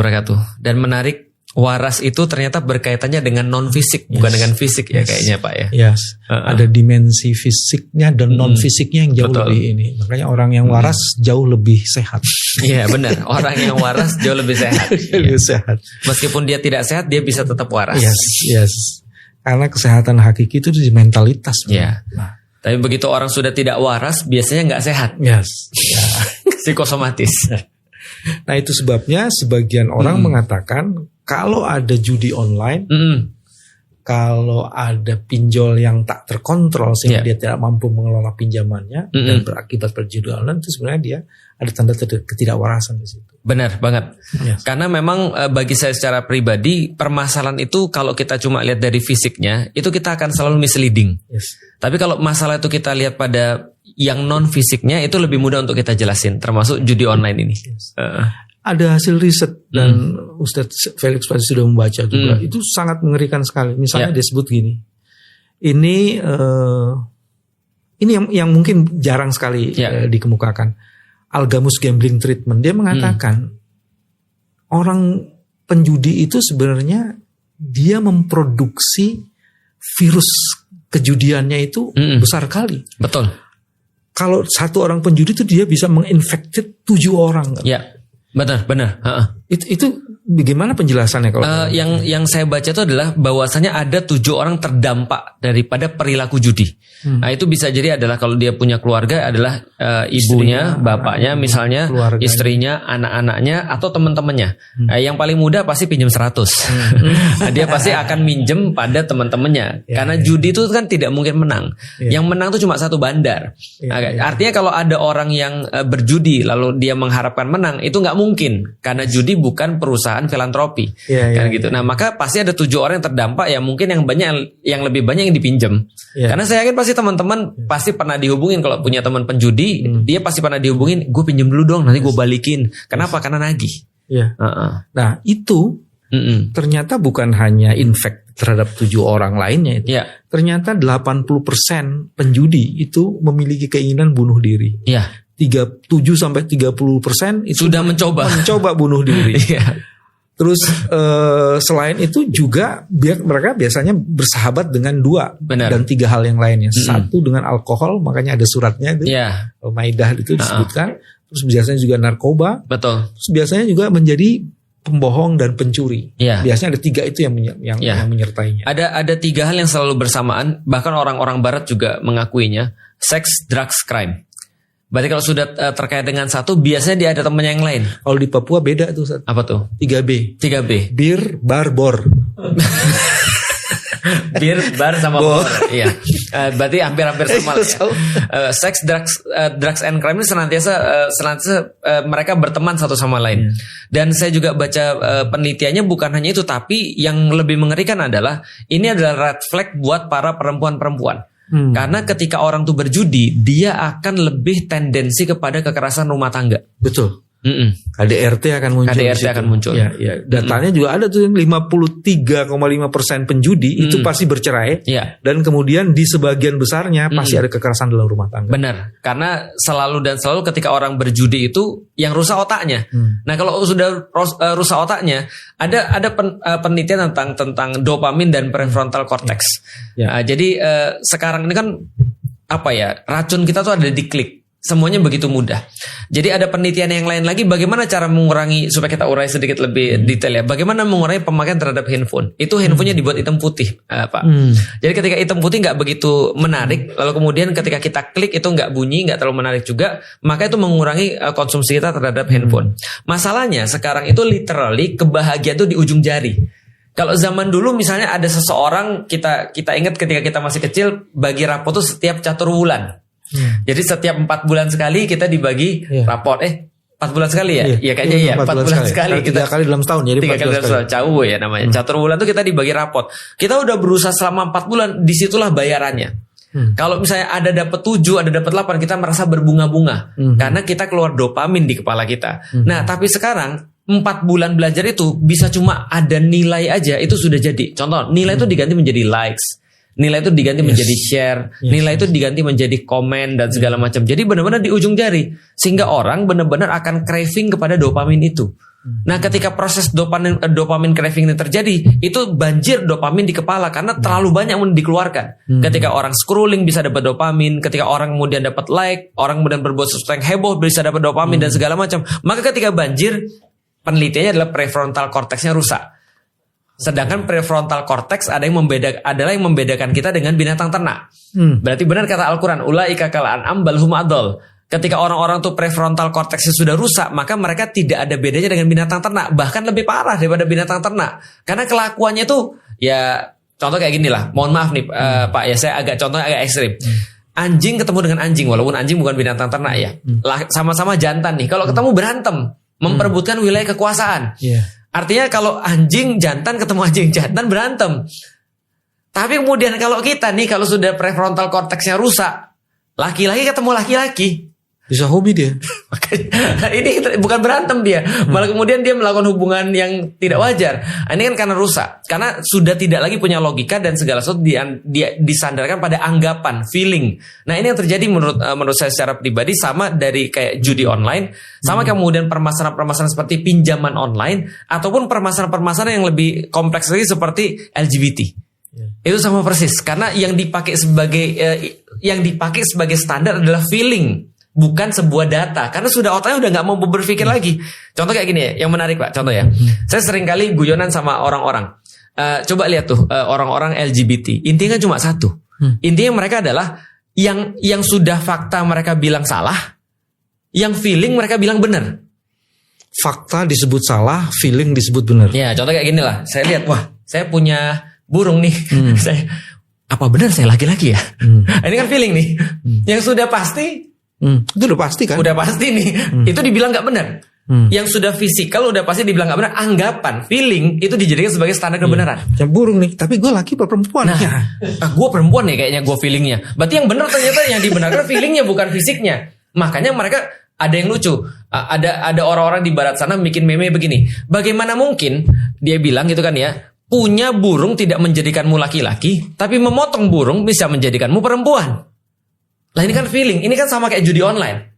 Wabarakatuh. Dan menarik, waras itu ternyata berkaitannya dengan non fisik, bukan dengan fisik ya kayaknya Pak ya. Yes. Ada dimensi fisiknya dan non fisiknya yang jauh lebih ini. Makanya orang yang waras jauh lebih sehat. Iya benar. Orang yang waras jauh lebih sehat. Lebih sehat. Meskipun dia tidak sehat, dia bisa tetap waras. Yes. Karena kesehatan hakiki itu di mentalitas. Iya. Nah. Tapi begitu orang sudah tidak waras, biasanya nggak sehat. Yes. Psikosomatis. Nah itu sebabnya sebagian orang mengatakan kalau ada judi online, kalau ada pinjol yang tak terkontrol sehingga dia tidak mampu mengelola pinjamannya dan berakibat berjudi online, itu sebenarnya dia ada tanda ketidakwarasan di situ. Benar banget. Yes. Karena memang bagi saya secara pribadi permasalahan itu kalau kita cuma lihat dari fisiknya itu kita akan selalu misleading. Yes. Tapi kalau masalah itu kita lihat pada yang non fisiknya itu lebih mudah untuk kita jelasin, termasuk judi online ini. Yes. Ada hasil riset dan Ustadz Felix pasti sudah membaca juga. Itu sangat mengerikan sekali. Misalnya dia sebut gini, ini yang mungkin jarang sekali dikemukakan. Algamos Gambling Treatment, dia mengatakan orang penjudi itu sebenarnya dia memproduksi virus kejudiannya itu besar kali. Betul. Kalau satu orang penjudi itu dia bisa menginfektif 7 orang. Ya, benar. Itu bagaimana penjelasannya kalau yang saya baca itu adalah bahwasanya ada 7 orang terdampak daripada perilaku judi. Nah itu bisa jadi adalah kalau dia punya keluarga adalah ibunya, bapaknya misalnya, istrinya, anak-anaknya atau teman-temannya. Yang paling mudah pasti pinjam 100. Nah, dia pasti akan minjem pada teman-temannya. Karena judi itu kan tidak mungkin menang. Yang menang itu cuma satu bandar. Artinya kalau ada orang yang berjudi lalu dia mengharapkan menang, itu nggak mungkin karena judi bukan perusahaan filantropi. Kan gitu. Nah, maka pasti ada 7 orang yang terdampak ya, mungkin yang lebih banyak yang dipinjam. Karena saya yakin pasti teman-teman pasti pernah dihubungin kalau punya teman penjudi, dia pasti pernah dihubungin, gue pinjam dulu dong, nanti gue balikin. Kenapa? Karena nagih. Nah, itu ternyata bukan hanya infek terhadap 7 orang lainnya itu. Ternyata 80% penjudi itu memiliki keinginan bunuh diri. 7-30% itu sudah mencoba bunuh diri. Terus selain itu juga mereka biasanya bersahabat dengan 2 dan 3 hal yang lainnya. Satu dengan alkohol, makanya ada suratnya itu. Maidah itu disebutkan. Terus biasanya juga narkoba. Betul. Terus biasanya juga menjadi pembohong dan pencuri. Biasanya ada 3 itu yang menyertainya. Ada 3 hal yang selalu bersamaan. Bahkan orang-orang barat juga mengakuinya. Sex, drugs, crime. Berarti kalau sudah terkait dengan satu, biasanya dia ada temannya yang lain. Kalau di Papua beda tuh. Apa tuh? 3B. Bir, bar, bor. Bir, bar sama bor. Iya. Berarti hampir-hampir sama lah ya. Sex, drugs and crime ini senantiasa mereka berteman satu sama lain. Dan saya juga baca penelitiannya bukan hanya itu, tapi yang lebih mengerikan adalah ini adalah red flag buat para perempuan-perempuan. Karena ketika orang tuh berjudi, dia akan lebih tendensi kepada kekerasan rumah tangga. Betul. KDRT akan muncul. Ya. Datanya juga ada tuh 53,5% penjudi itu pasti bercerai. Dan kemudian di sebagian besarnya pasti ada kekerasan dalam rumah tangga. Benar. Karena selalu ketika orang berjudi itu yang rusak otaknya. Nah, kalau sudah rusak otaknya, ada penelitian tentang dopamin dan prefrontal cortex. Jadi sekarang ini kan racun kita tuh ada di klik. Semuanya begitu mudah. Jadi ada penelitian yang lain lagi, bagaimana cara mengurangi, supaya kita urai sedikit lebih detail ya. Bagaimana mengurangi pemakaian terhadap handphone. Itu handphonenya dibuat hitam putih, Pak. Jadi ketika hitam putih nggak begitu menarik, lalu kemudian ketika kita klik itu nggak bunyi, nggak terlalu menarik juga, maka itu mengurangi konsumsi kita terhadap handphone. Masalahnya sekarang itu literally kebahagiaan itu di ujung jari. Kalau zaman dulu misalnya ada seseorang, kita ingat ketika kita masih kecil, bagi rapot itu setiap catur bulan. Jadi setiap 4 bulan sekali kita dibagi raport. 4 bulan sekali ya? Iya kayaknya ya. 4 bulan sekali. 3 kali dalam setahun. Jadi 3 kali dalam setahun. Cawu ya namanya. Catur bulan itu kita dibagi raport. Kita udah berusaha selama 4 bulan. Disitulah bayarannya. Kalau misalnya ada dapat 7, ada dapat 8, kita merasa berbunga-bunga. Karena kita keluar dopamin di kepala kita. Nah tapi sekarang 4 bulan belajar itu bisa cuma ada nilai aja. Itu sudah jadi. Contoh nilai itu diganti menjadi likes. Nilai itu diganti menjadi share, nilai itu diganti menjadi komen dan segala macam. Jadi benar-benar di ujung jari, sehingga orang benar-benar akan craving kepada dopamin itu. Nah, ketika proses dopamin craving ini terjadi, itu banjir dopamin di kepala karena terlalu banyak yang dikeluarkan. Ketika orang scrolling bisa dapat dopamin, ketika orang kemudian dapat like, orang kemudian berbuat sesuatu yang heboh bisa dapat dopamin dan segala macam. Maka ketika banjir, penelitiannya adalah prefrontal cortexnya rusak. Sedangkan prefrontal cortex adalah yang membedakan kita dengan binatang ternak. Berarti benar kata Al-Quran, ulaika kal an'am bal hum adall. Ketika orang-orang tuh prefrontal cortexnya sudah rusak, maka mereka tidak ada bedanya dengan binatang ternak, bahkan lebih parah daripada binatang ternak. Karena kelakuannya tuh ya contoh kayak gini lah. Mohon maaf nih Pak, ya saya contohnya agak ekstrim. Anjing ketemu dengan anjing, walaupun anjing bukan binatang ternak ya. Sama-sama jantan nih. Kalau ketemu berantem, memperebutkan wilayah kekuasaan. Artinya kalau anjing jantan ketemu anjing jantan berantem. Tapi kemudian kalau kita nih, kalau sudah prefrontal cortexnya rusak, laki-laki ketemu laki-laki, bisa hobi dia. Ini bukan berantem dia, malah kemudian dia melakukan hubungan yang tidak wajar. Ini kan karena rusak, karena sudah tidak lagi punya logika dan segala sesuatu dia disandarkan pada anggapan, feeling. Nah ini yang terjadi menurut saya secara pribadi, sama dari kayak judi online, sama kemudian permasalahan-permasalahan seperti pinjaman online, ataupun permasalahan-permasalahan yang lebih kompleks lagi seperti LGBT. Itu sama persis, karena yang dipakai sebagai standar adalah feeling, bukan sebuah data, karena sudah otaknya udah nggak mau berpikir lagi. Contoh kayak gini ya, yang menarik Pak, contoh ya. Saya sering kali guyonan sama orang-orang. Coba lihat tuh orang-orang LGBT. Intinya cuma satu. Intinya mereka adalah yang sudah fakta mereka bilang salah, yang feeling mereka bilang benar. Fakta disebut salah, feeling disebut benar. Ya, contoh kayak gini lah. Saya lihat, wah, saya punya burung nih. Apa benar saya laki-laki ya? Ini kan feeling nih. Yang sudah pasti. Itu udah pasti kan? Udah pasti nih. Itu dibilang gak benar. Yang sudah fisikal udah pasti dibilang gak benar. Anggapan, feeling itu dijadikan sebagai standar kebenaran. Yang burung nih, tapi gue laki atau perempuan? Nah, gue perempuan nih kayaknya, gue feelingnya. Berarti yang benar ternyata yang dibenarkan feelingnya, bukan fisiknya. Makanya mereka ada yang lucu. Ada orang-orang di barat sana bikin meme begini. Bagaimana mungkin dia bilang gitu kan ya, punya burung tidak menjadikanmu laki-laki, tapi memotong burung bisa menjadikanmu perempuan. Lah ini kan feeling, ini kan sama kayak judi online.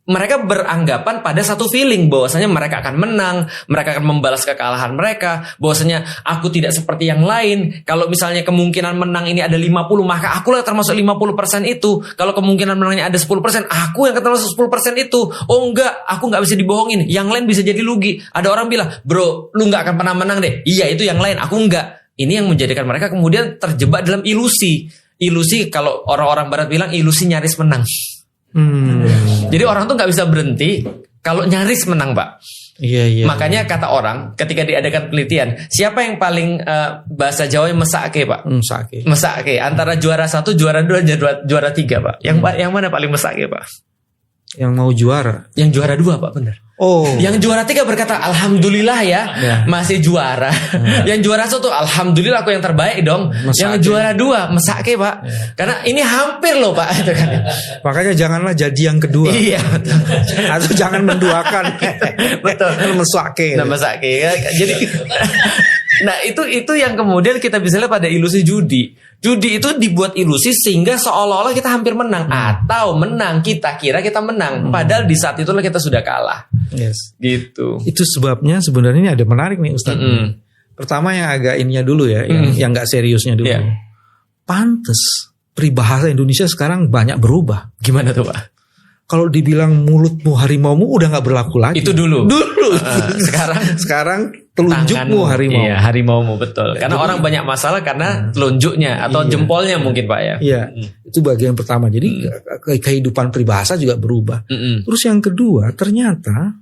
Mereka beranggapan pada satu feeling bahwasanya mereka akan menang, mereka akan membalas kekalahan mereka, bahwasanya aku tidak seperti yang lain. Kalau misalnya kemungkinan menang ini ada 50, maka akulah termasuk 50% itu. Kalau kemungkinan menangnya ada 10%, aku yang termasuk 10% itu. Oh enggak, aku enggak bisa dibohongin. Yang lain bisa jadi rugi. Ada orang bilang, "Bro, lu enggak akan pernah menang deh." Iya, itu yang lain, aku enggak. Ini yang menjadikan mereka kemudian terjebak dalam ilusi. Ilusi, kalau orang-orang barat bilang ilusi nyaris menang. Jadi orang tuh nggak bisa berhenti kalau nyaris menang, Pak. Iya. Makanya kata orang ketika diadakan penelitian, siapa yang paling bahasa Jawa mesake, Pak? Mesake antara juara 1, juara 2, juara 3, Pak. Yang mana paling mesake, Pak? Yang mau juara. Yang juara 2, Pak, benar. Oh. Yang juara 3 berkata alhamdulillah ya, masih juara. Yang juara 1 alhamdulillah aku yang terbaik dong. Mesake. Yang juara 2 mesake, Pak. Karena ini hampir loh, Pak, itu kan. Makanya janganlah jadi yang kedua. Iya. Atau jangan menduakan. Betul. Mesake. Nah, mesake. Jadi nah, itu yang kemudian kita bisa lihat pada ilusi judi. Judi itu dibuat ilusi sehingga seolah-olah kita hampir menang, atau menang, kita kira kita menang, padahal di saat itulah kita sudah kalah. Yes. Gitu. Itu sebabnya sebenarnya ini ada menarik nih Ustaz. Pertama yang agak ininya dulu ya, yang nggak seriusnya dulu. Pantes peribahasa Indonesia sekarang banyak berubah. Gimana tuh, Pak? Kalau dibilang mulutmu harimaumu udah nggak berlaku lagi. Itu dulu. Sekarang telunjukmu harimau. Iya, harimaumu, betul. Karena jadi, orang banyak masalah karena telunjuknya atau jempolnya mungkin, Pak ya. Iya. Itu bagian pertama. Jadi kehidupan peribahasa juga berubah. Terus yang kedua, ternyata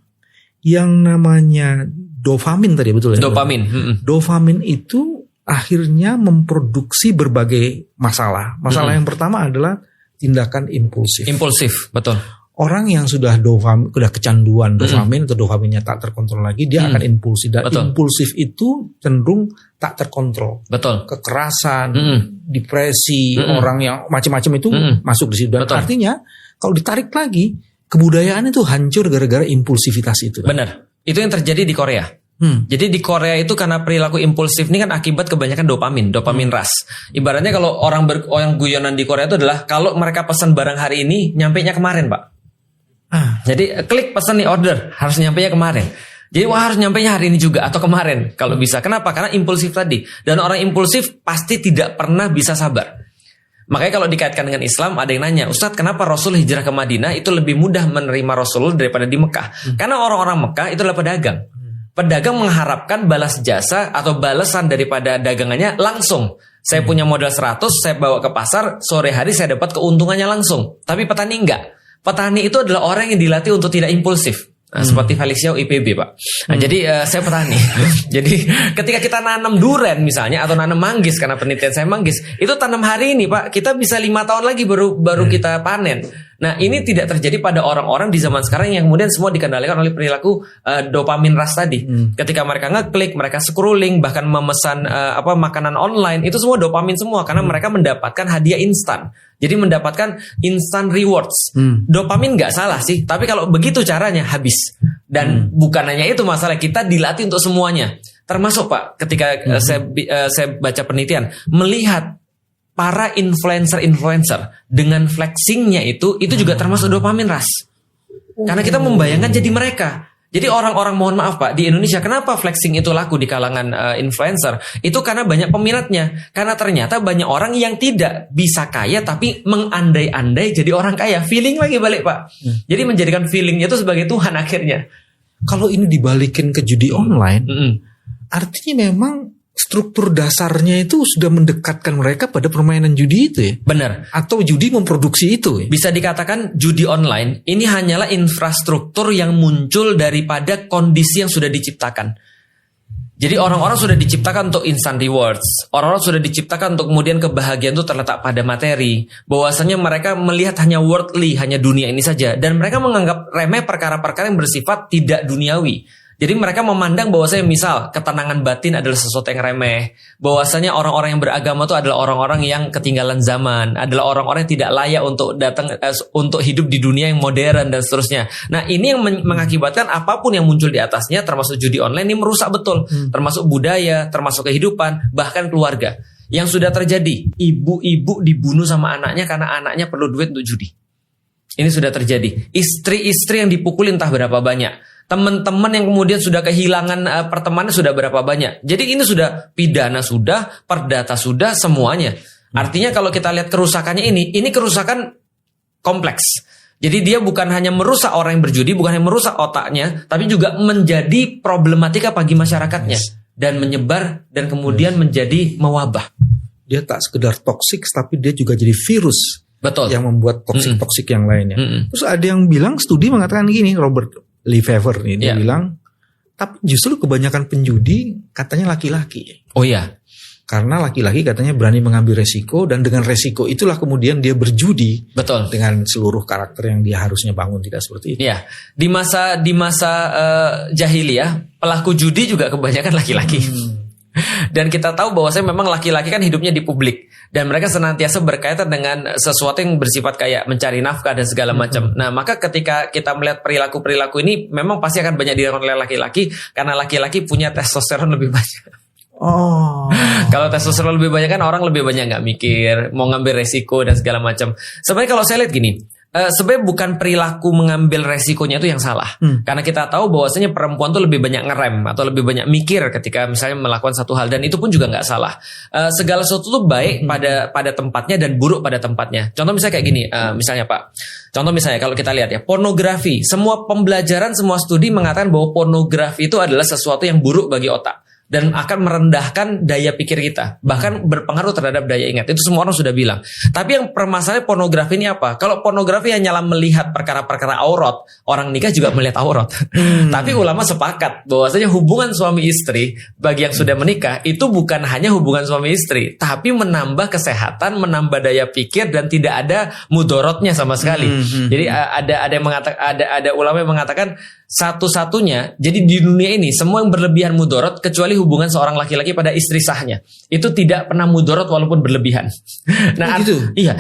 yang namanya dopamin tadi, betul ya? Dopamin. Dopamin itu akhirnya memproduksi berbagai masalah. Masalah yang pertama adalah tindakan impulsif. Impulsif, betul. Orang yang sudah kecanduan dopamin atau dopaminnya tak terkontrol lagi, dia akan impulsif. Dan impulsif itu cenderung tak terkontrol. Betul. Kekerasan, depresi, orang yang macam-macam itu masuk di situ. Dan artinya kalau ditarik lagi, kebudayaan itu hancur gara-gara impulsivitas itu. Benar. Itu yang terjadi di Korea. Jadi di Korea itu karena perilaku impulsif ini kan akibat kebanyakan dopamin rush. Ibaratnya kalau orang guyonan di Korea itu adalah kalau mereka pesan barang hari ini, nyampenya kemarin, Pak. Jadi klik pesan nih, order, harus nyampenya kemarin. Jadi wah harus nyampainya hari ini juga atau kemarin kalau bisa. Kenapa? Karena impulsif tadi. Dan orang impulsif pasti tidak pernah bisa sabar. Makanya kalau dikaitkan dengan Islam, ada yang nanya, Ustadz kenapa Rasul hijrah ke Madinah itu lebih mudah menerima Rasul daripada di Mekah? Karena orang-orang Mekah itu adalah pedagang. Pedagang mengharapkan balas jasa atau balasan daripada dagangannya langsung. Saya punya modal 100, saya bawa ke pasar, sore hari saya dapat keuntungannya langsung. Tapi petani enggak. Petani itu adalah orang yang dilatih untuk tidak impulsif. Nah, seperti Felicia IPB Pak. Nah, jadi saya petani. Jadi ketika kita nanam duren misalnya atau nanam manggis, karena penelitian saya manggis, itu tanam hari ini Pak, kita bisa 5 tahun lagi baru kita panen. Nah ini tidak terjadi pada orang-orang di zaman sekarang yang kemudian semua dikendalikan oleh perilaku dopamin rush tadi. Ketika mereka ngeklik, mereka scrolling, bahkan memesan makanan online, itu semua dopamin semua karena mereka mendapatkan hadiah instan. Jadi mendapatkan instant rewards. Dopamin nggak salah sih, tapi kalau begitu caranya habis. Dan bukan hanya itu masalah, kita dilatih untuk semuanya. Termasuk Pak, ketika saya baca penelitian, melihat para influencer dengan flexingnya itu juga termasuk dopamin rush. Karena kita membayangkan jadi mereka. Jadi orang-orang, mohon maaf Pak, di Indonesia kenapa flexing itu laku di kalangan influencer? Itu karena banyak peminatnya. Karena ternyata banyak orang yang tidak bisa kaya tapi mengandai-andai jadi orang kaya. Feeling lagi balik Pak. Jadi menjadikan feelingnya itu sebagai Tuhan akhirnya. Kalau ini dibalikin ke judi online, artinya memang struktur dasarnya itu sudah mendekatkan mereka pada permainan judi itu ya? Benar. Atau judi memproduksi itu ya? Bisa dikatakan judi online ini hanyalah infrastruktur yang muncul daripada kondisi yang sudah diciptakan. Jadi orang-orang sudah diciptakan untuk instant rewards. Orang-orang sudah diciptakan untuk kemudian kebahagiaan itu terletak pada materi. Bahwasanya mereka melihat hanya worldly, hanya dunia ini saja. Dan mereka menganggap remeh perkara-perkara yang bersifat tidak duniawi. Jadi mereka memandang bahwasanya misal ketenangan batin adalah sesuatu yang remeh, bahwasanya orang-orang yang beragama itu adalah orang-orang yang ketinggalan zaman, adalah orang-orang yang tidak layak untuk datang untuk hidup di dunia yang modern dan seterusnya. Nah, ini yang mengakibatkan apapun yang muncul di atasnya termasuk judi online ini merusak betul, termasuk budaya, termasuk kehidupan, bahkan keluarga. Yang sudah terjadi, ibu-ibu dibunuh sama anaknya karena anaknya perlu duit untuk judi. Ini sudah terjadi. Istri-istri yang dipukuli entah berapa banyak. Teman-teman yang kemudian sudah kehilangan pertemanan sudah berapa banyak. Jadi ini sudah pidana sudah, perdata sudah, semuanya. Artinya kalau kita lihat kerusakannya ini kerusakan kompleks. Jadi dia bukan hanya merusak orang yang berjudi, bukan hanya merusak otaknya, tapi juga menjadi problematika bagi masyarakatnya. Dan menyebar dan kemudian menjadi mewabah. Dia tak sekedar toksik, tapi dia juga jadi virus. Betul. Yang membuat toksik-toksik yang lainnya. Terus ada yang bilang, studi mengatakan gini, Robert Lefevre nih, dia bilang, tapi justru kebanyakan penjudi katanya laki-laki. Oh iya. Karena laki-laki katanya berani mengambil resiko, dan dengan resiko itulah kemudian dia berjudi. Betul. Dengan seluruh karakter yang dia harusnya bangun, tidak seperti itu. Iya. Di masa jahiliyah, pelaku judi juga kebanyakan laki-laki. Dan kita tahu bahwasanya memang laki-laki kan hidupnya di publik dan mereka senantiasa berkaitan dengan sesuatu yang bersifat kayak mencari nafkah dan segala macam. Nah, maka ketika kita melihat perilaku-perilaku ini memang pasti akan banyak dilakukan oleh laki-laki karena laki-laki punya testosteron lebih banyak. Oh. Kalau testosteron lebih banyak kan orang lebih banyak nggak mikir, mau ngambil resiko dan segala macam. Sebenarnya kalau saya lihat gini, sebenarnya bukan perilaku mengambil resikonya itu yang salah. Karena kita tahu bahwasanya perempuan tuh lebih banyak ngerem atau lebih banyak mikir ketika misalnya melakukan satu hal, dan itu pun juga nggak salah. Segala sesuatu tuh baik pada tempatnya dan buruk pada tempatnya. Contoh misalnya kayak gini, misalnya Pak. Contoh misalnya kalau kita lihat ya, pornografi. Semua pembelajaran, semua studi mengatakan bahwa pornografi itu adalah sesuatu yang buruk bagi otak. Dan akan merendahkan daya pikir kita, bahkan berpengaruh terhadap daya ingat. Itu semua orang sudah bilang. Tapi yang permasalahan pornografi ini apa? Kalau pornografi hanyalah melihat perkara-perkara aurat, orang nikah juga melihat aurat. Tapi ulama sepakat bahwasanya hubungan suami istri bagi yang sudah menikah itu bukan hanya hubungan suami istri, tapi menambah kesehatan, menambah daya pikir, dan tidak ada mudorotnya sama sekali. Jadi ada yang mengatakan, ada ulama yang mengatakan satu-satunya, jadi di dunia ini semua yang berlebihan mudorot kecuali hubungan seorang laki-laki pada istri sahnya. Itu tidak pernah mudorot walaupun berlebihan. Nah, gitu. Iya.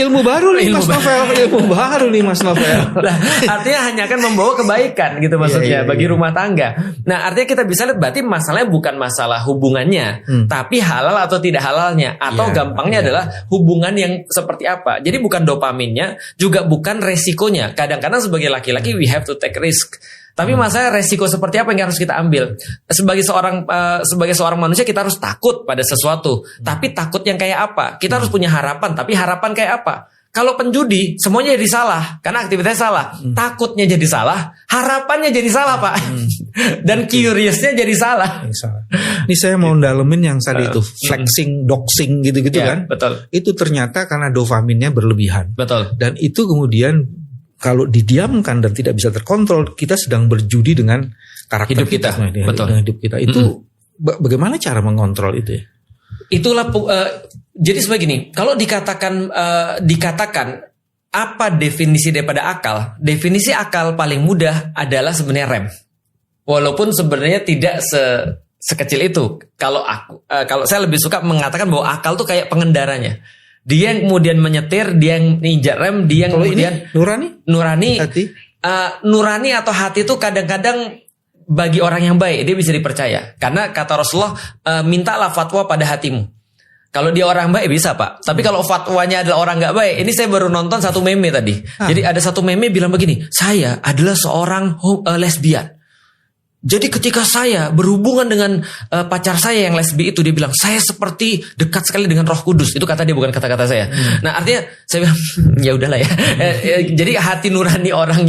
Ilmu baru nih Mas Novel. Ilmu baru nih Mas Novel. Nah, artinya hanya akan membawa kebaikan gitu maksudnya bagi rumah tangga. Nah, artinya kita bisa lihat berarti masalahnya bukan masalah hubungannya, tapi halal atau tidak halalnya, atau gampangnya adalah hubungan yang seperti apa. Jadi bukan dopaminnya, juga bukan resikonya. Kadang-kadang sebagai laki-laki we have to take risk. Tapi masalah resiko seperti apa yang harus kita ambil? Sebagai seorang manusia kita harus takut pada sesuatu. Tapi takut yang kayak apa? Kita harus punya harapan. Tapi harapan kayak apa? Kalau penjudi semuanya jadi salah karena aktivitasnya salah. Takutnya jadi salah, harapannya jadi salah, Pak. Dan curiousnya jadi salah. Ini saya mau dalemin yang tadi itu flexing, doxing gitu-gitu kan. Betul. Itu ternyata karena dopaminnya berlebihan. Betul. Dan itu kemudian kalau didiamkan dan tidak bisa terkontrol, kita sedang berjudi dengan karakter hidup kita. Dengan hidup kita. Itu bagaimana cara mengontrol itu ya? Itulah jadi seperti gini, kalau dikatakan apa definisi daripada akal? Definisi akal paling mudah adalah sebenarnya rem. Walaupun sebenarnya tidak sekecil itu. Kalau saya lebih suka mengatakan bahwa akal tuh kayak pengendaranya. Dia yang kemudian menyetir, dia yang injak rem, dia yang kalau kemudian ini, nurani, hati. Nurani atau hati itu kadang-kadang bagi orang yang baik dia bisa dipercaya. Karena kata Rasulullah, mintalah fatwa pada hatimu. Kalau dia orang baik bisa, Pak. Tapi kalau fatwanya adalah orang nggak baik, ini saya baru nonton satu meme tadi. Jadi ada satu meme bilang begini, saya adalah seorang lesbian. Jadi ketika saya berhubungan dengan pacar saya yang lesbi itu, dia bilang saya seperti dekat sekali dengan Roh Kudus. Itu kata dia, bukan kata-kata saya. Nah artinya saya bilang ya udahlah ya. Jadi hati nurani orang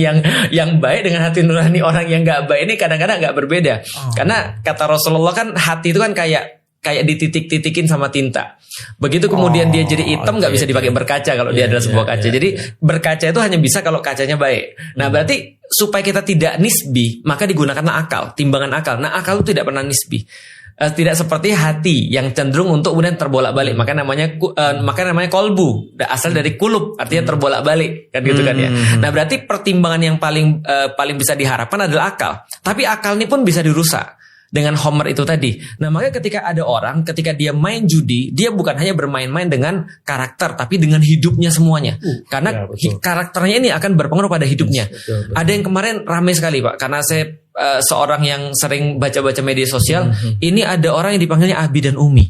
yang baik dengan hati nurani orang yang nggak baik ini kadang-kadang nggak berbeda. Karena kata Rasulullah kan hati itu kan kayak dititik-titikin sama tinta. Begitu kemudian dia jadi hitam, nggak bisa dipakai berkaca kalau dia adalah sebuah kaca. Jadi berkaca itu hanya bisa kalau kacanya baik. Nah berarti supaya kita tidak nisbi, maka digunakanlah akal, timbangan akal. Nah akal itu tidak pernah nisbi. Tidak seperti hati yang cenderung untuk kemudian terbolak-balik. Maka namanya kolbu, asal dari kulub, artinya terbolak-balik kan gitu kan ya. Nah berarti pertimbangan yang paling bisa diharapkan adalah akal. Tapi akal ini pun bisa dirusak dengan Homer itu tadi. Nah makanya ketika ada orang, ketika dia main judi, dia bukan hanya bermain-main dengan karakter, tapi dengan hidupnya semuanya. Karena karakternya ini akan berpengaruh pada hidupnya. Betul. Ada yang kemarin ramai sekali, Pak, karena saya seorang yang sering baca-baca media sosial. Ini ada orang yang dipanggilnya Abi dan Umi.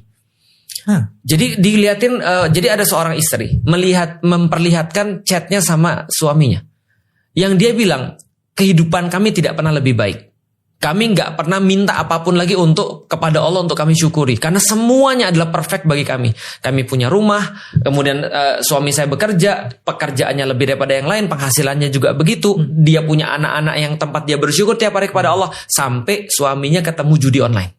Jadi dilihatin, jadi ada seorang istri memperlihatkan chatnya sama suaminya, yang dia bilang kehidupan kami tidak pernah lebih baik. Kami nggak pernah minta apapun lagi kepada Allah untuk kami syukuri. Karena semuanya adalah perfect bagi kami. Kami punya rumah, kemudian suami saya bekerja, pekerjaannya lebih daripada yang lain, penghasilannya juga begitu. Dia punya anak-anak yang tempat dia bersyukur tiap hari kepada Allah. Sampai suaminya ketemu judi online.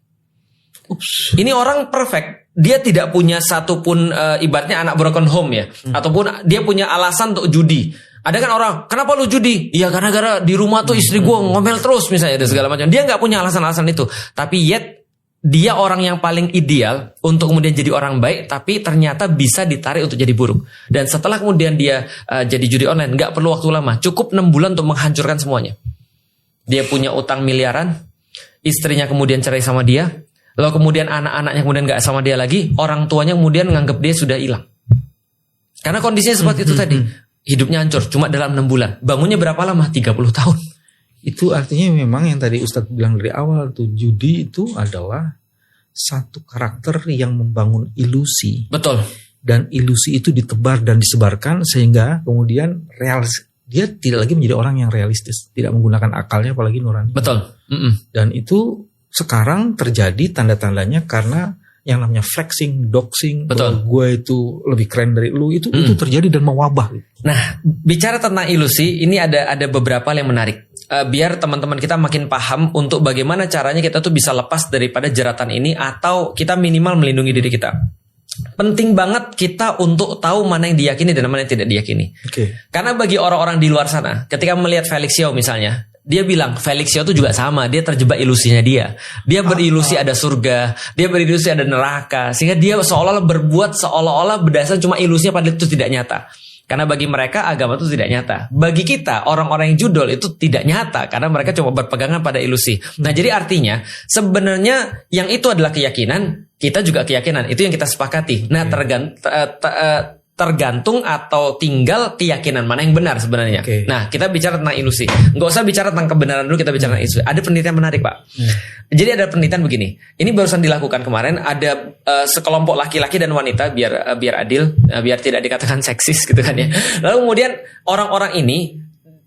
Ini orang perfect. Dia tidak punya satupun ibaratnya anak broken home ya. Ataupun dia punya alasan untuk judi. Ada kan orang, kenapa lu judi? Ya karena gara di rumah tuh istri gue ngomel terus misalnya dan segala macam. Dia nggak punya alasan-alasan itu. Tapi yet dia orang yang paling ideal untuk kemudian jadi orang baik, tapi ternyata bisa ditarik untuk jadi buruk. Dan setelah kemudian dia jadi judi online, nggak perlu waktu lama, cukup 6 bulan untuk menghancurkan semuanya. Dia punya utang miliaran, istrinya kemudian cerai sama dia, lalu kemudian anak-anaknya kemudian nggak sama dia lagi, orang tuanya kemudian nganggap dia sudah hilang. Karena kondisinya seperti itu tadi. Hidupnya hancur cuma dalam 6 bulan. Bangunnya berapa lama? 30 tahun. Itu artinya memang yang tadi Ustadz bilang dari awal tuh, judi itu adalah satu karakter yang membangun ilusi. Betul. Dan ilusi itu ditebar dan disebarkan sehingga kemudian dia tidak lagi menjadi orang yang realistis, tidak menggunakan akalnya apalagi nurani. Betul. Dan itu sekarang terjadi tanda-tandanya karena yang namanya flexing, doxing, gue itu lebih keren dari lu, itu terjadi dan mewabah. Nah, bicara tentang ilusi, ini ada beberapa hal yang menarik. Biar teman-teman kita makin paham untuk bagaimana caranya kita tuh bisa lepas daripada jeratan ini atau kita minimal melindungi diri kita. Penting banget kita untuk tahu mana yang diyakini dan mana yang tidak diyakini. Karena bagi orang-orang di luar sana, ketika melihat Felix Yao misalnya, dia bilang Felix Yao itu juga sama, dia terjebak ilusinya dia. Dia berilusi ada surga, dia berilusi ada neraka, sehingga dia seolah-olah berbuat seolah-olah berdasarkan cuma ilusinya padahal itu tidak nyata. Karena bagi mereka agama itu tidak nyata. Bagi kita orang-orang yang judul itu tidak nyata karena mereka cuma berpegangan pada ilusi. Nah, jadi artinya sebenarnya yang itu adalah keyakinan, kita juga keyakinan. Itu yang kita sepakati. Nah, tergantung atau tinggal keyakinan mana yang benar sebenarnya. Nah, kita bicara tentang ilusi. Nggak usah bicara tentang kebenaran dulu, kita bicara tentang ilusi. Ada penelitian menarik, Pak. Jadi ada penelitian begini. Ini barusan dilakukan kemarin. Ada sekelompok laki-laki dan wanita biar adil, biar tidak dikatakan seksis gitu kan ya. Lalu kemudian orang-orang ini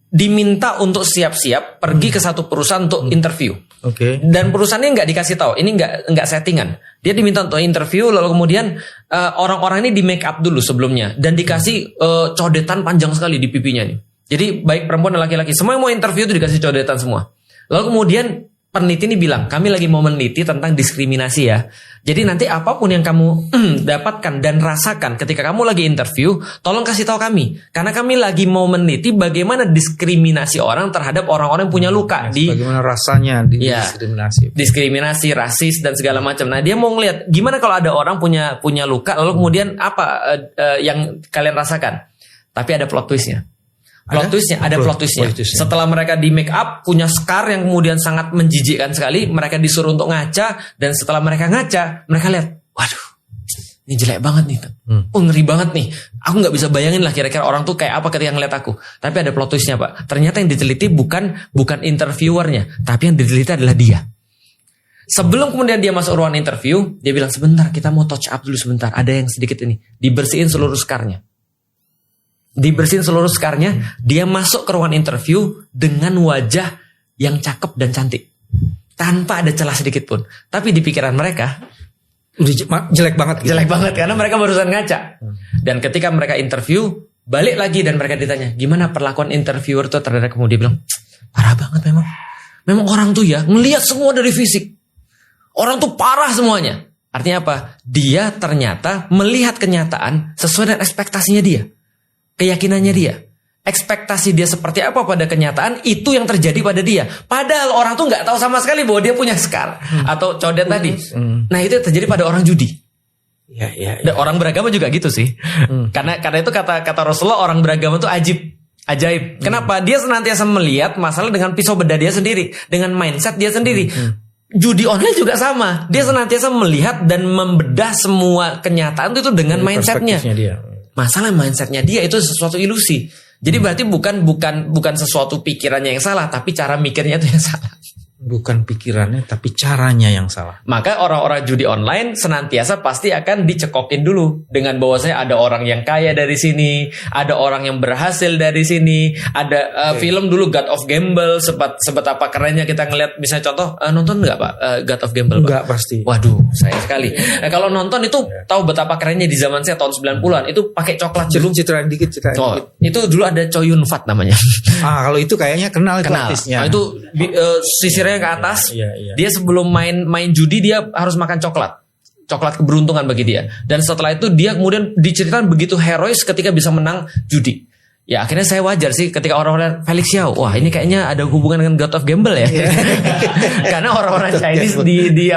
diminta untuk siap-siap pergi ke satu perusahaan untuk interview. Oke. Dan perusahaannya nggak dikasih tahu, ini nggak settingan. Dia diminta untuk interview, lalu kemudian orang-orang ini di make up dulu sebelumnya dan dikasih codetan panjang sekali di pipinya nih. Jadi baik perempuan dan laki-laki semua yang mau interview itu dikasih codetan semua. Lalu kemudian peneliti ini bilang, kami lagi mau meneliti tentang diskriminasi ya. Jadi nanti apapun yang kamu dapatkan dan rasakan ketika kamu lagi interview, tolong kasih tahu kami. Karena kami lagi mau meneliti bagaimana diskriminasi orang terhadap orang-orang yang punya luka. Bagaimana rasanya diskriminasi. Diskriminasi, rasis, dan segala macam. Nah dia mau ngeliat, gimana kalau ada orang punya luka, lalu kemudian apa yang kalian rasakan. Tapi ada plot twistnya. Plot twistnya. Setelah mereka di make up, punya scar yang kemudian sangat menjijikkan sekali, mereka disuruh untuk ngaca, dan setelah mereka ngaca, mereka lihat, waduh, ini jelek banget nih. Ngeri banget nih. Aku nggak bisa bayangin lah kira-kira orang tuh kayak apa ketika ngeliat aku. Tapi ada plot twistnya, Pak. Ternyata yang diteliti bukan interviewernya, tapi yang diteliti adalah dia. Sebelum kemudian dia masuk ruangan interview, dia bilang, sebentar, kita mau touch up dulu sebentar. Ada yang sedikit ini, dibersihin seluruh scarnya. Dibersihin seluruh scarnya, dia masuk ke ruangan interview dengan wajah yang cakep dan cantik, tanpa ada celah sedikit pun. Tapi di pikiran mereka jelek banget gitu. Jelek banget karena mereka barusan ngaca. Dan ketika mereka interview, balik lagi dan mereka ditanya, gimana perlakuan interviewer itu terhadap kamu? Dia bilang, parah banget memang. Memang orang tuh ya ngelihat semua dari fisik. Orang tuh parah semuanya. Artinya apa? Dia ternyata melihat kenyataan sesuai dengan ekspektasinya dia. Keyakinannya dia, ekspektasi dia seperti apa pada kenyataan, itu yang terjadi pada dia. Padahal orang tuh nggak tahu sama sekali bahwa dia punya scar atau codet tadi. Nah itu terjadi pada orang judi. Ya. Dan orang beragama juga gitu sih. Karena itu kata Rasulullah, orang beragama tuh ajaib. Kenapa? Dia senantiasa melihat masalah dengan pisau bedah dia sendiri, dengan mindset dia sendiri. Judi online juga sama. Dia senantiasa melihat dan membedah semua kenyataan itu dengan mindsetnya. Masalah mindsetnya dia itu sesuatu ilusi. Jadi berarti bukan sesuatu pikirannya yang salah, tapi cara mikirnya itu yang salah. Bukan pikirannya, tapi caranya yang salah. Maka orang-orang judi online senantiasa pasti akan dicekokin dulu dengan bahwasanya ada orang yang kaya dari sini, ada orang yang berhasil dari sini, ada film dulu God of Gamble, sebetapa kerennya kita ngelihat. Misalnya contoh, nonton nggak Pak God of Gamble? Enggak pasti. Waduh, sayang sekali. Nah, kalau nonton itu tahu betapa kerennya di zaman saya tahun 90-an itu pakai coklat dulu. Citraan dikit. Itu dulu ada Choi Yun Fat namanya. Kalau itu kayaknya kenal. Artisnya. Itu sisirnya ke atas. Iya. Dia sebelum main judi dia harus makan coklat keberuntungan bagi dia. Dan setelah itu dia kemudian diceritakan begitu herois ketika bisa menang judi. Ya akhirnya saya wajar sih ketika orang-orang Felix Yao, wah ini kayaknya ada hubungan dengan God of Gamble ya. Karena orang-orang Chinese di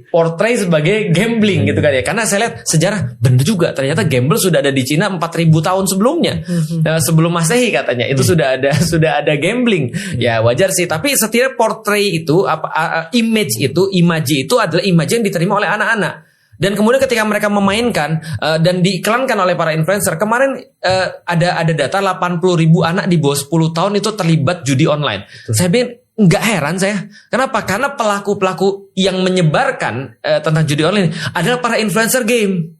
portray sebagai gambling gitu kan ya. Karena saya lihat sejarah bener juga, ternyata gamble sudah ada di Cina 4.000 tahun sebelumnya. Sebelum Masehi katanya itu sudah ada gambling. Ya wajar sih, tapi setidaknya portray itu image itu adalah image yang diterima oleh anak-anak. Dan kemudian ketika mereka memainkan dan diiklankan oleh para influencer, kemarin ada data 80.000 anak di bawah 10 tahun itu terlibat judi online. Betul. Saya bilang nggak heran saya. Kenapa? Karena pelaku-pelaku yang menyebarkan tentang judi online adalah para influencer game.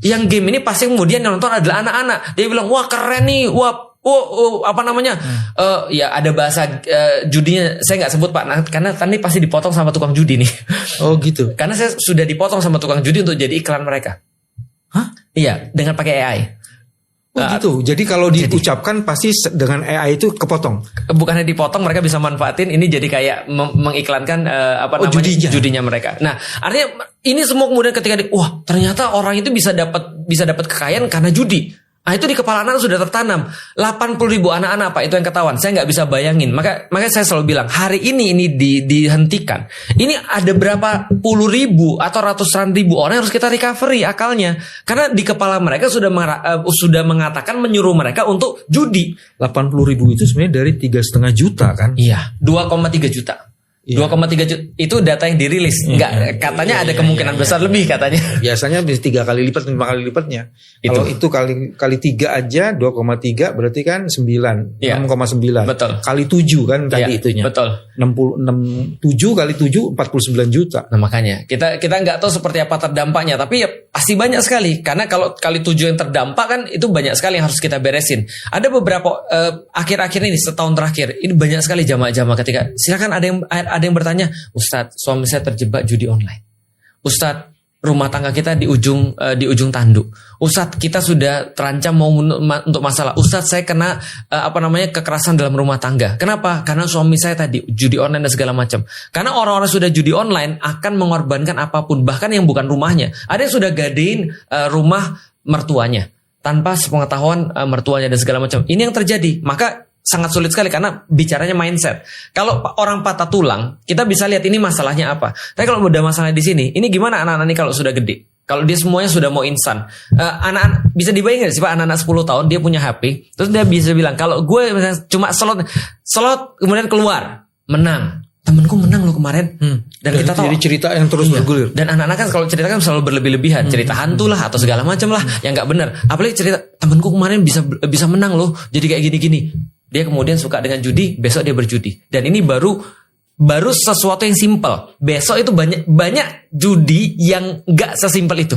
Yang game ini pasti kemudian yang nonton adalah anak-anak. Dia bilang, wah keren nih, ya ada bahasa judinya saya nggak sebut Pak, karena tadi pasti dipotong sama tukang judi nih. Oh gitu. Karena saya sudah dipotong sama tukang judi untuk jadi iklan mereka. Hah? Iya, dengan pakai AI. Oh gitu. Jadi kalau diucapkan pasti dengan AI itu kepotong. Bukannya dipotong, mereka bisa manfaatin ini jadi kayak mengiklankan judinya mereka. Nah, artinya ini semua kemudian ketika wah ternyata orang itu bisa dapat kekayaan karena judi. Nah itu di kepala anak sudah tertanam. 80.000 anak-anak Pak itu yang ketahuan. Saya nggak bisa bayangin. Maka saya selalu bilang hari ini dihentikan. Ini ada berapa puluh ribu atau ratusan ribu orang yang harus kita recovery akalnya. Karena di kepala mereka sudah mengatakan menyuruh mereka untuk judi. 80.000 itu sebenarnya dari 3,5 juta kan? Iya, 2,3 juta. 2,3 juta itu data yang dirilis. Katanya ada kemungkinan besar lebih katanya. Biasanya bisa 3 kali lipat, 5 kali lipatnya. Kalau itu kali 3 aja 2,3 berarti kan 9, 6,9. Betul. Kali 7 kan tadi itunya. Betul. 7 kali 7 49 juta. Nah, makanya kita nggak tahu seperti apa terdampaknya, tapi ya pasti banyak sekali. Karena kalau kali 7 yang terdampak kan itu banyak sekali yang harus kita beresin. Ada beberapa akhir-akhir ini setahun terakhir ini banyak sekali jamaah-jamaah ketika silakan ada yang bertanya, Ustadz, suami saya terjebak judi online. Ustadz, rumah tangga kita di ujung tanduk. Ustadz, kita sudah terancam mau untuk masalah. Ustadz, saya kena kekerasan dalam rumah tangga. Kenapa? Karena suami saya tadi judi online dan segala macam. Karena orang-orang sudah judi online akan mengorbankan apapun, bahkan yang bukan rumahnya. Ada yang sudah gadein rumah mertuanya tanpa sepengetahuan mertuanya dan segala macam. Ini yang terjadi. Maka sangat sulit sekali karena bicaranya mindset. Kalau orang patah tulang, kita bisa lihat ini masalahnya apa. Tapi kalau udah masalah di sini, ini gimana anak-anak ini kalau sudah gede? Kalau dia semuanya sudah mau instan. Anak-anak bisa dibayangin sih Pak, anak-anak 10 tahun dia punya HP, terus dia bisa bilang kalau gue cuma slot kemudian keluar, menang. Temenku menang loh kemarin. Dan kita tahu jadi cerita yang terus bergulir. Dan anak-anak kan kalau cerita kan selalu berlebih-lebihan, cerita hantu lah atau segala macam lah yang nggak benar. Apalagi cerita temenku kemarin bisa menang loh, jadi kayak gini-gini. Dia kemudian suka dengan judi, besok dia berjudi. Dan ini baru sesuatu yang simpel. Besok itu banyak judi yang nggak sesimpel itu.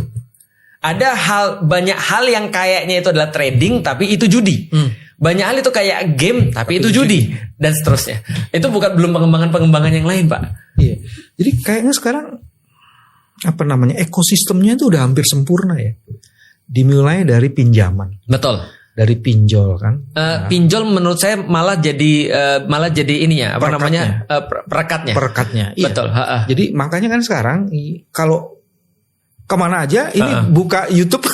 Ada banyak hal yang kayaknya itu adalah trading, tapi itu judi. Banyak hal itu kayak game, tapi itu judi. Dan seterusnya. Itu belum pengembangan yang lain, Pak. Iya. Jadi kayaknya sekarang ekosistemnya itu udah hampir sempurna ya. Dimulai dari pinjaman. Betul. Dari pinjol kan. Pinjol menurut saya malah jadi ininya perekatnya. Perekatnya. Iya. Betul. Jadi makanya kan sekarang kalau kemana aja ini buka YouTube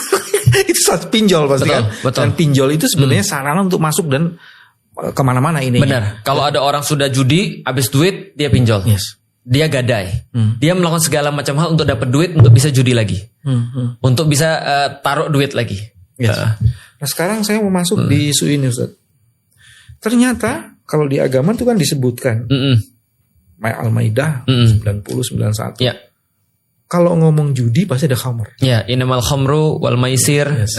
itu satu pinjol pasti kan. Betul. Dan pinjol itu sebenarnya sarana untuk masuk dan kemana-mana ini. Benar. Kalau ada orang sudah judi, habis duit dia pinjol. Yes. Dia gadai. Dia melakukan segala macam hal untuk dapat duit untuk bisa judi lagi. Untuk bisa taruh duit lagi. Yes. Nah sekarang saya mau masuk di isu ini Ustaz. Ternyata kalau di agama itu kan disebutkan Al-Maidah 90-91. Ya. Kalau ngomong judi pasti ada khamr. Ya, innamal khamru wal maisir. Yes.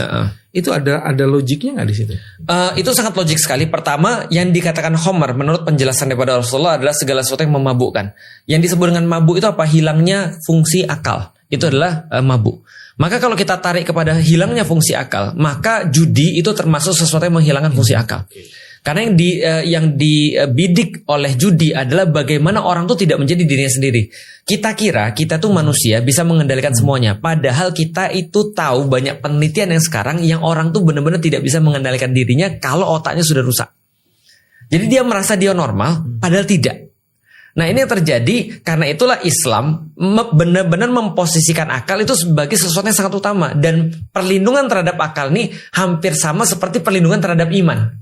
Itu ada logiknya nggak di situ? Itu sangat logik sekali. Pertama, yang dikatakan khamr menurut penjelasan daripada Rasulullah adalah segala sesuatu yang memabukkan. Yang disebut dengan mabuk itu apa? Hilangnya fungsi akal. Itu adalah mabuk. Maka kalau kita tarik kepada hilangnya fungsi akal, maka judi itu termasuk sesuatu yang menghilangkan fungsi akal. Karena yang dibidik oleh judi adalah bagaimana orang tuh tidak menjadi dirinya sendiri. Kita kira kita tuh manusia bisa mengendalikan semuanya. Padahal kita itu tahu banyak penelitian yang sekarang yang orang tuh benar-benar tidak bisa mengendalikan dirinya kalau otaknya sudah rusak. Jadi dia merasa dia normal, padahal tidak. Nah ini yang terjadi karena itulah Islam benar-benar memposisikan akal itu sebagai sesuatu yang sangat utama. Dan perlindungan terhadap akal ini hampir sama seperti perlindungan terhadap iman.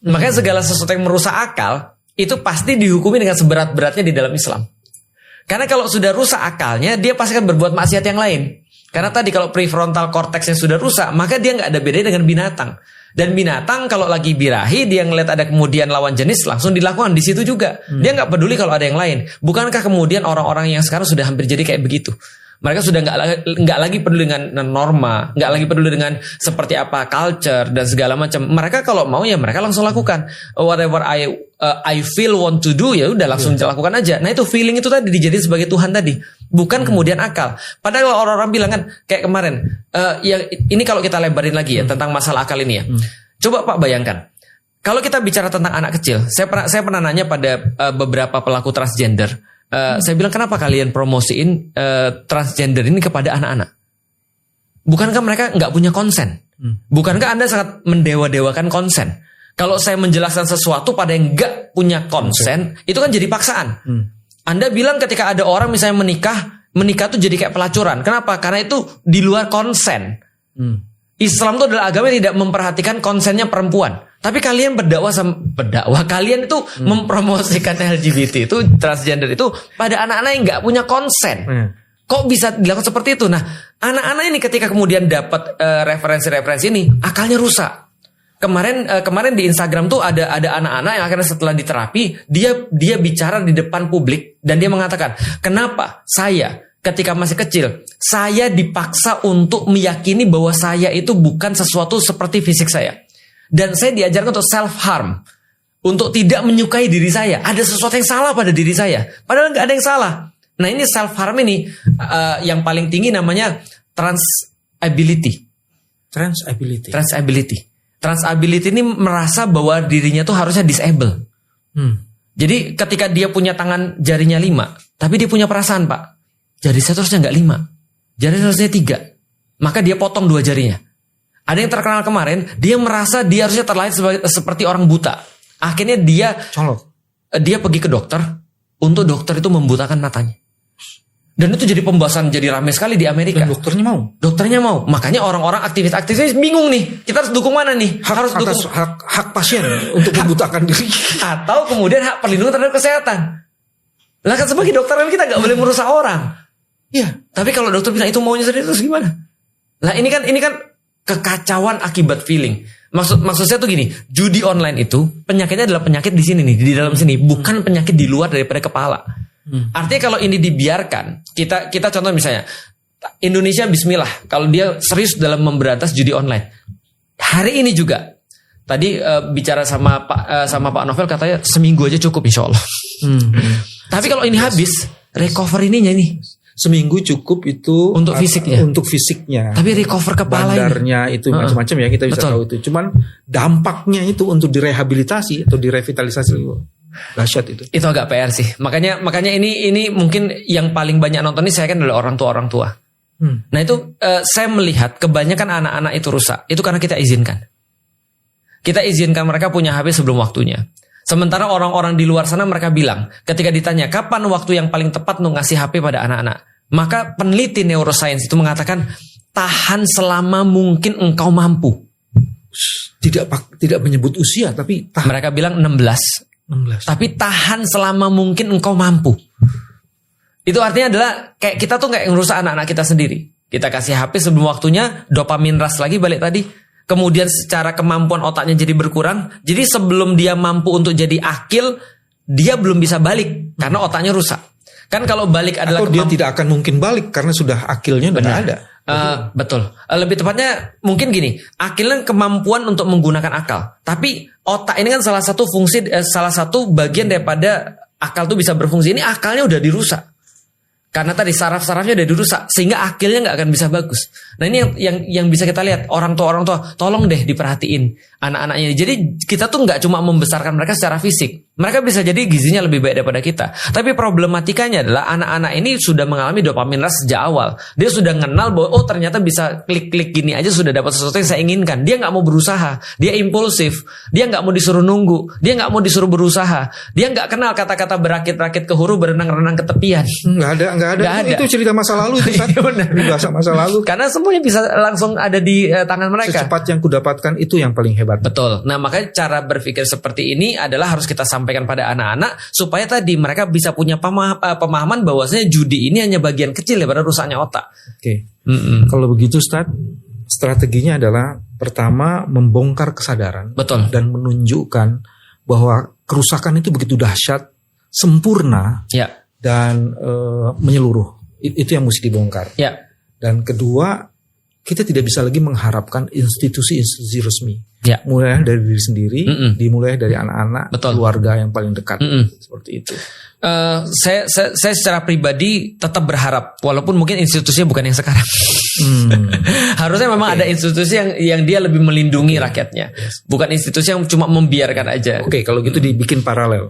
Makanya segala sesuatu yang merusak akal itu pasti dihukumi dengan seberat-beratnya di dalam Islam. Karena kalau sudah rusak akalnya dia pasti akan berbuat maksiat yang lain. Karena tadi kalau prefrontal cortexnya sudah rusak maka dia nggak ada bedanya dengan binatang. Dan binatang kalau lagi birahi dia ngeliat ada kemudian lawan jenis langsung dilakukan di situ juga. Dia nggak peduli kalau ada yang lain. Bukankah kemudian orang-orang yang sekarang sudah hampir jadi kayak begitu? Mereka sudah nggak lagi peduli dengan norma, nggak lagi peduli dengan seperti apa culture dan segala macam. Mereka kalau mau ya mereka langsung lakukan. Whatever I feel want to do ya udah langsung lakukan aja. Nah itu feeling itu tadi dijadiin sebagai Tuhan tadi, bukan kemudian akal. Padahal orang-orang bilang kan kayak kemarin, ya ini kalau kita lebarin lagi ya tentang masalah akal ini ya. Coba Pak bayangkan, kalau kita bicara tentang anak kecil, saya pernah nanya pada beberapa pelaku transgender. Saya bilang kenapa kalian promosiin transgender ini kepada anak-anak? Bukankah mereka nggak punya konsen? Bukankah Anda sangat mendewa-dewakan konsen? Kalau saya menjelaskan sesuatu pada yang nggak punya konsen, itu kan jadi paksaan. Anda bilang ketika ada orang misalnya menikah tuh jadi kayak pelacuran. Kenapa? Karena itu di luar konsen. Islam itu adalah agama yang tidak memperhatikan konsennya perempuan. Tapi kalian berdakwah kalian itu mempromosikan LGBT itu, transgender itu pada anak-anak yang nggak punya konsen. Kok bisa dilakukan seperti itu? Nah, anak-anak ini ketika kemudian dapat referensi-referensi ini, akalnya rusak. Kemarin di Instagram tuh ada anak-anak yang akhirnya setelah diterapi dia bicara di depan publik dan dia mengatakan, kenapa saya ketika masih kecil saya dipaksa untuk meyakini bahwa saya itu bukan sesuatu seperti fisik saya, dan saya diajarkan untuk self harm, untuk tidak menyukai diri saya. Ada sesuatu yang salah pada diri saya, padahal nggak ada yang salah. Nah ini self harm ini yang paling tinggi namanya transability. Transability ini merasa bahwa dirinya tuh harusnya disable. Jadi ketika dia punya tangan jarinya 5, tapi dia punya perasaan, Pak, jari saya harusnya nggak 5, jari harusnya 3, maka dia potong 2 jarinya. Ada yang terkenal kemarin, dia merasa dia harusnya terlahir seperti orang buta. Akhirnya dia pergi ke dokter, untuk dokter itu membutakan matanya. Dan itu jadi pembahasan, jadi ramai sekali di Amerika. Dan dokternya mau. Makanya orang-orang aktivis bingung nih. Kita harus dukung mana nih? Harus dukung hak pasien untuk membutakan diri, atau kemudian hak perlindungan terhadap kesehatan. Lah kan sebagai dokter kan kita nggak boleh merusak orang. Iya. Tapi kalau dokter bilang itu maunya sendiri, terus gimana? Lah ini kan kekacauan akibat feeling. Maksud saya tuh gini, judi online itu penyakitnya adalah penyakit di sini nih, di dalam sini, bukan penyakit di luar daripada kepala. Artinya kalau ini dibiarkan, kita contoh misalnya Indonesia, bismillah, kalau dia serius dalam memberantas judi online. Hari ini juga tadi bicara sama Pak Novel, katanya seminggu aja cukup insya Allah. Tapi kalau ini habis, recover ininya nih seminggu cukup itu untuk fisiknya. Tapi recover kepalanya, bandarnya itu macam-macam ya, kita bisa tahu itu. Cuman dampaknya itu untuk direhabilitasi atau direvitalisasi dahsyat itu. Itu agak PR sih. Makanya ini mungkin yang paling banyak nonton ini saya kan adalah orang tua. Nah itu saya melihat kebanyakan anak-anak itu rusak. Itu karena kita izinkan. Kita izinkan mereka punya HP sebelum waktunya. Sementara orang-orang di luar sana mereka bilang, ketika ditanya kapan waktu yang paling tepat untuk ngasih HP pada anak-anak, maka peneliti neuroscience itu mengatakan tahan selama mungkin engkau mampu. Tidak menyebut usia, tapi mereka bilang 16. Tapi tahan selama mungkin engkau mampu. Itu artinya adalah kayak kita tuh kayak ngerusak anak-anak kita sendiri. Kita kasih HP sebelum waktunya, dopamin rush lagi balik tadi. Kemudian secara kemampuan otaknya jadi berkurang. Jadi sebelum dia mampu untuk jadi akil, dia belum bisa balik karena otaknya rusak. Kan kalau balik adalah dia tidak akan mungkin balik karena sudah akilnya sudah ada. Betul. Lebih tepatnya mungkin gini, akilnya kemampuan untuk menggunakan akal. Tapi otak ini kan salah satu fungsi, salah satu bagian daripada akal tuh bisa berfungsi. Ini akalnya udah dirusak. Karena tadi saraf-sarafnya udah dirusak sehingga akilnya nggak akan bisa bagus. Nah ini yang bisa kita lihat, orang tua tolong deh diperhatiin anak-anaknya. Jadi kita tuh nggak cuma membesarkan mereka secara fisik, mereka bisa jadi gizinya lebih baik daripada kita. Tapi problematikanya adalah anak-anak ini sudah mengalami dopamin rush sejak awal. Dia sudah kenal bahwa oh ternyata bisa klik-klik gini aja sudah dapat sesuatu yang saya inginkan. Dia nggak mau berusaha, dia impulsif, dia nggak mau disuruh nunggu, dia nggak mau disuruh berusaha, dia nggak kenal kata-kata berakit-rakit ke huruf, berenang-renang ke tepian. Nggak ada. Itu cerita masa lalu itu. Bahasa masa lalu. Karena semuanya bisa langsung ada di tangan mereka. Secepat yang kudapatkan itu yang paling hebat. Betul. Nah makanya cara berpikir seperti ini adalah harus kita sampaikan pada anak-anak supaya tadi mereka bisa punya pemahaman bahwasanya judi ini hanya bagian kecil daripada rusaknya otak. Oke. Kalau begitu Ustaz, strateginya adalah pertama membongkar kesadaran. Betul. Dan menunjukkan bahwa kerusakan itu begitu dahsyat, sempurna. Ya. Dan menyeluruh. Itu yang mesti dibongkar. Ya. Dan kedua, kita tidak bisa lagi mengharapkan institusi-institusi resmi. Ya. Mulai dari diri sendiri, dimulai dari anak-anak, keluarga yang paling dekat. Seperti itu. Saya secara pribadi tetap berharap, walaupun mungkin institusinya bukan yang sekarang. Harusnya memang ada institusi yang dia lebih melindungi rakyatnya, bukan institusi yang cuma membiarkan aja. Oke, kalau gitu dibikin paralel.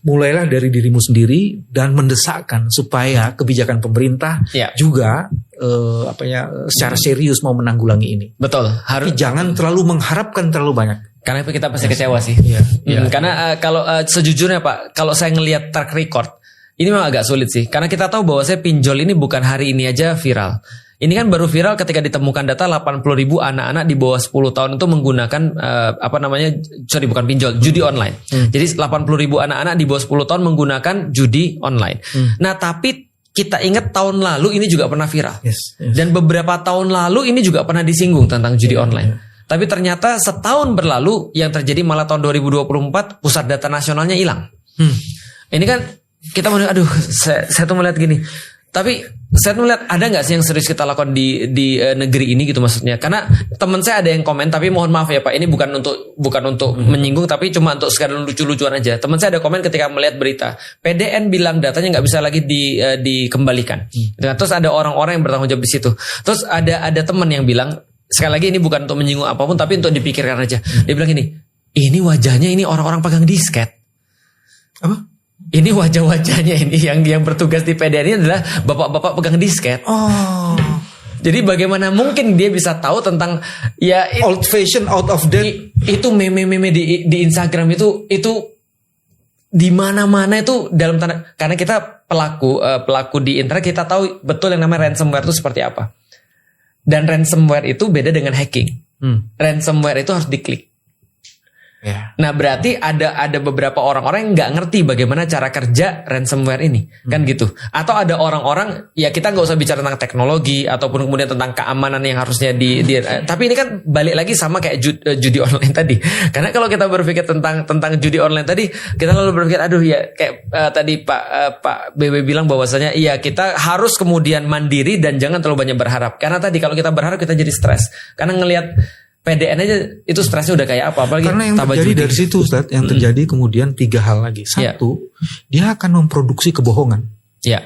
Mulailah dari dirimu sendiri dan mendesakkan supaya kebijakan pemerintah juga secara serius mau menanggulangi ini. Betul. Tapi jangan terlalu mengharapkan terlalu banyak. Karena itu kita pasti kecewa sih. Karena kalau sejujurnya Pak, kalau saya ngelihat track record, ini memang agak sulit sih. Karena kita tahu bahwa saya pinjol ini bukan hari ini aja viral. Ini kan baru viral ketika ditemukan data 80.000 anak-anak di bawah 10 tahun itu menggunakan bukan pinjol, judi online. Jadi 80.000 anak-anak di bawah 10 tahun menggunakan judi online. Nah, tapi kita ingat tahun lalu ini juga pernah viral. Dan beberapa tahun lalu ini juga pernah disinggung tentang judi online. Tapi ternyata setahun berlalu yang terjadi malah tahun 2024 pusat data nasionalnya hilang. Ini kan kita mau, aduh, saya tuh melihat gini. Tapi saya tuh melihat ada nggak sih yang serius kita lakukan di negeri ini gitu maksudnya. Karena teman saya ada yang komen, tapi mohon maaf ya Pak, ini bukan untuk menyinggung, tapi cuma untuk sekadar lucu-lucuan aja. Teman saya ada komen ketika melihat berita PDN bilang datanya nggak bisa lagi dikembalikan. Terus ada orang-orang yang bertanggung jawab di situ. Terus ada teman yang bilang, sekali lagi ini bukan untuk menyinggung apapun, tapi untuk dipikirkan aja. Dia bilang gini, ini wajahnya ini orang-orang pegang disket. Apa? Ini wajah-wajahnya ini yang bertugas di PDN ini adalah bapak-bapak pegang disket. Oh. Jadi bagaimana mungkin dia bisa tahu tentang old fashion, out of date. Itu meme-meme di Instagram itu di mana-mana itu dalam tanda, karena kita pelaku di internet, kita tahu betul yang namanya ransomware itu seperti apa. Dan ransomware itu beda dengan hacking. Ransomware itu harus diklik. Yeah. Nah berarti ada beberapa orang-orang yang nggak ngerti bagaimana cara kerja ransomware ini, kan gitu. Atau ada orang-orang, ya kita nggak usah bicara tentang teknologi ataupun kemudian tentang keamanan yang harusnya tapi ini kan balik lagi sama kayak judi online tadi. Karena kalau kita berpikir tentang judi online tadi, kita lalu berpikir, aduh ya kayak tadi Pak BB bilang bahwasanya iya kita harus kemudian mandiri dan jangan terlalu banyak berharap. Karena tadi kalau kita berharap kita jadi stres. Karena ngelihat PDN aja itu stresnya udah kayak apa? Apalagi karena yang terjadi dari situ, Ustaz, yang terjadi kemudian 3 hal lagi. Satu, dia akan memproduksi kebohongan. Ya.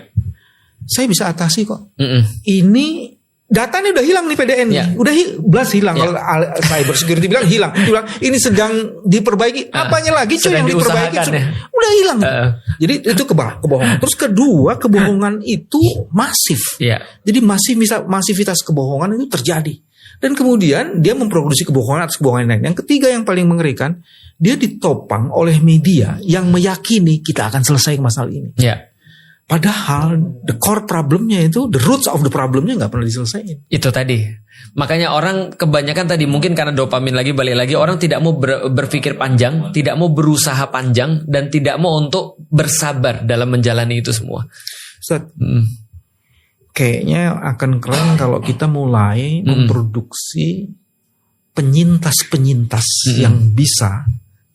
Saya bisa atasi kok. Ini datanya udah hilang nih PDN, udah belas hilang. Kalau cyber security bilang hilang, ini sedang diperbaiki. Apanya lagi cuy yang diperbaiki? Udah hilang. Jadi itu kebohongan. Terus kedua, kebohongan itu masif. Jadi masivitas kebohongan itu terjadi. Dan kemudian dia memproduksi kebohongan atas kebohongan lain. Yang ketiga yang paling mengerikan, dia ditopang oleh media yang meyakini kita akan selesai masalah ini. Padahal the core problemnya itu, the roots of the problemnya nggak pernah diselesaikan. Itu tadi. Makanya orang kebanyakan tadi mungkin karena dopamin balik lagi orang tidak mau berpikir panjang, tidak mau berusaha panjang, dan tidak mau untuk bersabar dalam menjalani itu semua. Ustaz, kayaknya akan keren kalau kita mulai memproduksi penyintas-penyintas yang bisa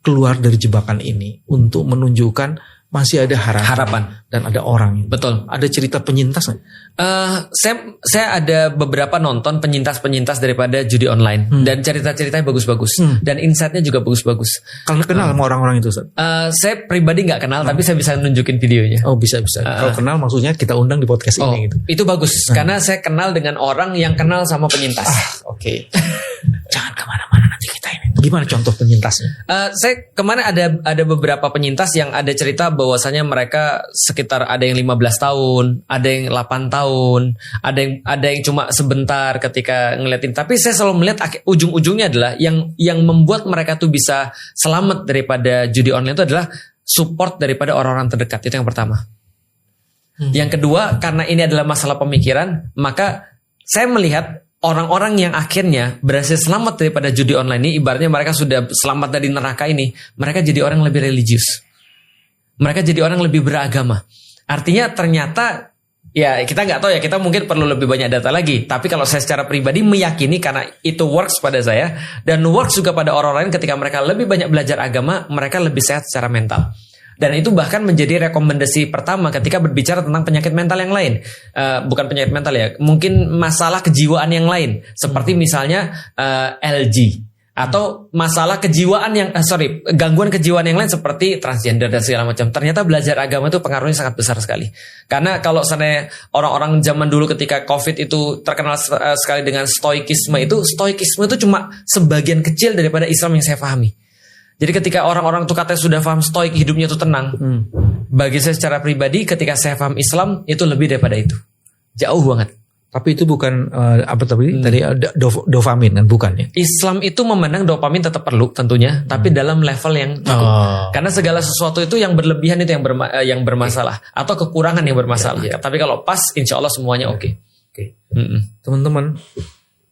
keluar dari jebakan ini untuk menunjukkan masih ada harapan dan ada orang. Betul. Ada cerita penyintas nggak? Saya ada beberapa nonton penyintas daripada judi online dan cerita-ceritanya bagus-bagus dan insight-nya juga bagus-bagus. Kalau kenal sama orang-orang itu, Ustaz? Saya pribadi nggak kenal, tapi saya bisa nunjukin videonya. Oh bisa. Kalau kenal maksudnya kita undang di podcast ini gitu. Itu bagus karena saya kenal dengan orang yang kenal sama penyintas. Oke. Jangan kemana-mana nanti kita ini. Gimana contoh penyintasnya? Saya kemarin ada beberapa penyintas yang ada cerita bahwasanya mereka sekitar ada yang 15 tahun, ada yang 8 tahun, ada yang cuma sebentar ketika ngeliatin. Tapi saya selalu melihat ujung-ujungnya adalah yang membuat mereka tuh bisa selamat daripada judi online itu adalah support daripada orang-orang terdekat. Itu yang pertama. Yang kedua, karena ini adalah masalah pemikiran, maka saya melihat orang-orang yang akhirnya berhasil selamat daripada judi online ini, ibaratnya mereka sudah selamat dari neraka ini, mereka jadi orang yang lebih religius. Mereka jadi orang yang lebih beragama. Artinya ternyata, ya kita nggak tahu ya, kita mungkin perlu lebih banyak data lagi. Tapi kalau saya secara pribadi meyakini karena itu works pada saya, dan works juga pada orang lain ketika mereka lebih banyak belajar agama, mereka lebih sehat secara mental. Dan itu bahkan menjadi rekomendasi pertama ketika berbicara tentang penyakit mental yang lain. Bukan penyakit mental ya, mungkin masalah kejiwaan yang lain. Seperti misalnya LG. Atau masalah kejiwaan gangguan kejiwaan yang lain seperti transgender dan segala macam. Ternyata belajar agama itu pengaruhnya sangat besar sekali. Karena kalau seandainya orang-orang zaman dulu ketika COVID itu terkenal sekali dengan stoikisme itu cuma sebagian kecil daripada Islam yang saya pahami. Jadi ketika orang-orang tuh katanya sudah paham stoik, hidupnya tuh tenang. Bagi saya secara pribadi ketika saya paham Islam itu lebih daripada itu. Jauh banget. Tapi itu bukan tadi dopamin kan, bukan ya? Islam itu memandang dopamin tetap perlu tentunya, tapi dalam level yang cukup. Karena segala sesuatu itu yang berlebihan itu yang bermasalah atau kekurangan yang bermasalah. Tapi kalau pas, insya Allah semuanya oke. Teman-teman,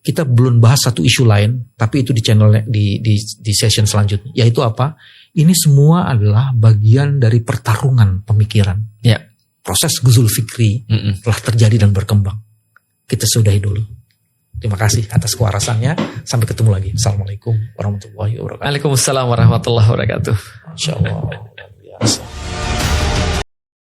kita belum bahas satu isu lain, tapi itu di channel di session selanjutnya. Yaitu apa? Ini semua adalah bagian dari pertarungan pemikiran. Proses Ghuzul Fikri telah terjadi dan berkembang. Kita sudahi dulu. Terima kasih atas kewarasannya. Sampai ketemu lagi. Assalamualaikum warahmatullahi wabarakatuh. Waalaikumsalam warahmatullahi wabarakatuh. Masya Allah. Luar biasa.